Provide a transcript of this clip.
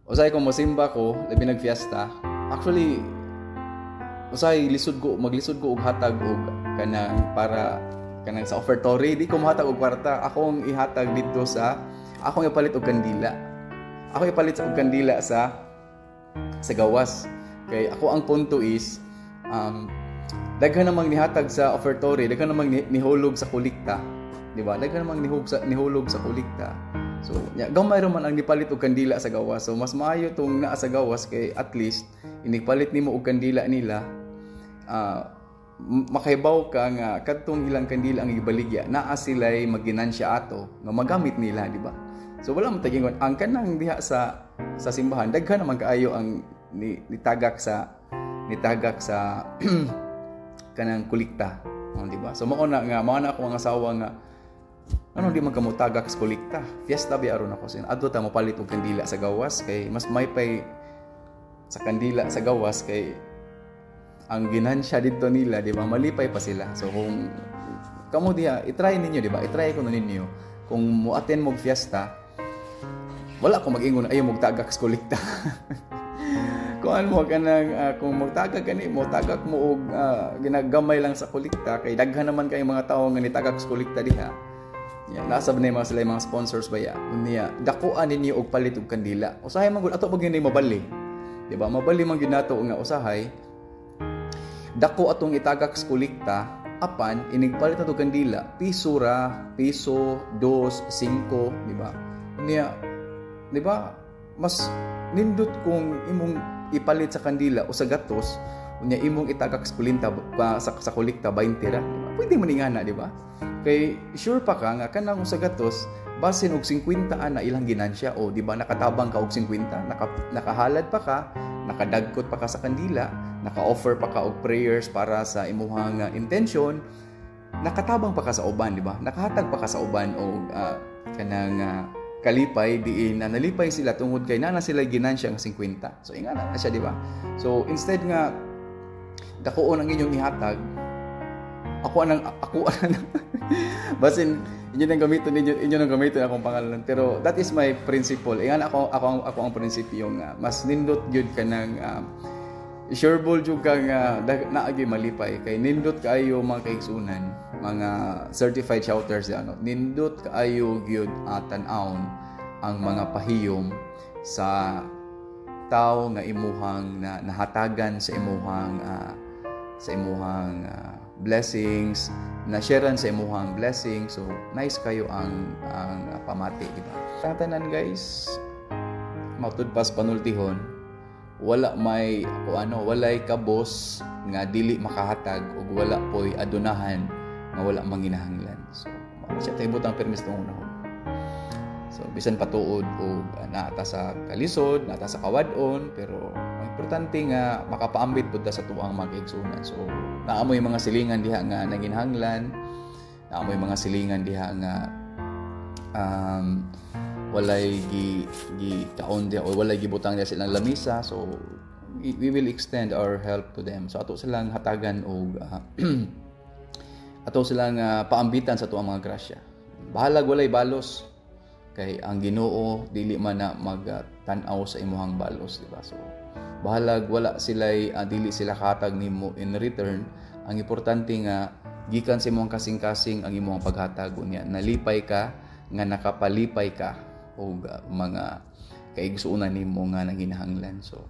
Usay ko mosimba ko labi nag fiesta. Actually usay maglisod ko og hatag og kanang para kanang sa offertory di ko mohatag og kwarta. Akong ihatag dito sa akong ipalit og kandila. Ako ipalit og kandila sa gawas. Kay ako ang punto is daghan namang nihatag sa offertory, daghan namang nihulog sa kolekta, di ba? Daghan namang nihulog sa kolekta. So, gamay ra man ang nipalit og kandila sa gawas. So, mas maayo tong naa sa gawas kay at least inipalit nimo og kandila nila. Makahibaw ka nga kadtong ilang kandila ang ibaligya, naa sila'y magginansya ato nga magamit nila, di ba? So, wala mo tagingon. Ang kanang diha sa simbahan, daghan naman kaayo ang nitagak sa kanang kolekta, di ba? So mao na ako ang asawa nga di man kamo tagak sa kolekta. Fiesta bi aron ako sin. Adto ta mo palit og kandila sa gawas kay mas may pay sa kandila sa gawas kay ang ginansya dito nila, di ba? Malipay pa sila. So kung kamo diha, i-try ninyo, di ba? I-try ko na ninyo kung mo attend mo fiesta. Wala ko mag-ingon ayo mo tagak sa kolekta. Kung ano mo kanang kung magtagag kani mo tagak mo og ginagamay lang sa kolekta kay daghan naman kay mga tawo nga nitagak sa kolekta diha. Ya, nasa ba mga sila mga sponsors ba ya? Unya dakuan ninyo og palit og kandila. Usahay man gud ato pag ni mabali. Di ba? Mabali man gyud nato nga usahay. Dako atong itagak sa kolekta apan inigpalit nato kandila piso ra, piso, 2, 5, di ba? Unya di ba? Mas nindot kung imong ipalit sa kandila o sa gatos unya imong itagak sa kolekta 20 ra, diba? Pwede man ingana, di ba? Kay sure pa ka nga kanang sa gatos basin og 50 ana ilang ginansya o di ba nakatabang ka og 50, nakahalad pa ka, nakadagkot pa ka sa kandila, naka-offer pa ka og prayers para sa imong intention, nakatabang pa ka sa uban, di ba? Nakahatag pa ka sa uban og kanang kalipay diin na nalipay sila tungod kay nana sila ginansya nga 50. So ingana na siya, di ba? So instead nga dakuon ang inyong ihatag, ako anang basin inyo nang gamiton akong pangalan, pero that is my principle. Ingana ako ang prinsipyo nga mas nindot gyud kanang sureball jud ka nga naagi malipay kay nindot kaayo mga kaigsunan, mga certified shouters nindot kaayo gyud tan-awon ang mga pahiyom sa tawo nga imuhang nahatagan sa imuhang blessings, na sharean sa imuhang blessings. So nice kayo ang pamati, di ba? Tanan guys, matud pas panultihon, walay kabos nga dili makahatag ug wala poy adunahan nga wala manginahanglan. So siya tayo butang permis tong unahon. So bisan patuod og naata sa kalisod, naata sa kawadon, pero ang importante nga makapaambit pud ta sa tuang mga kaigsunan. So naamoy mga silingan diha nga nanginahanglan, naamoy mga silingan diha nga walay kaon diha o walay gibutang diha silang lamisa. So we will extend our help to them. So ato silang hatagan og ato silang paambitan sa tuang mga grasya. Bahalag walay balos kay ang Ginoo dili man na magtan-aw sa imuhang balos, di ba? So bahalag wala sila'y dili sila katag nimo in return. Ang importante nga gikan sa imong kasing-kasing ang imong paghatag unya, nalipay ka nga nakapalipay ka og mga kaigsuonan nimo nga nanginahanglan. So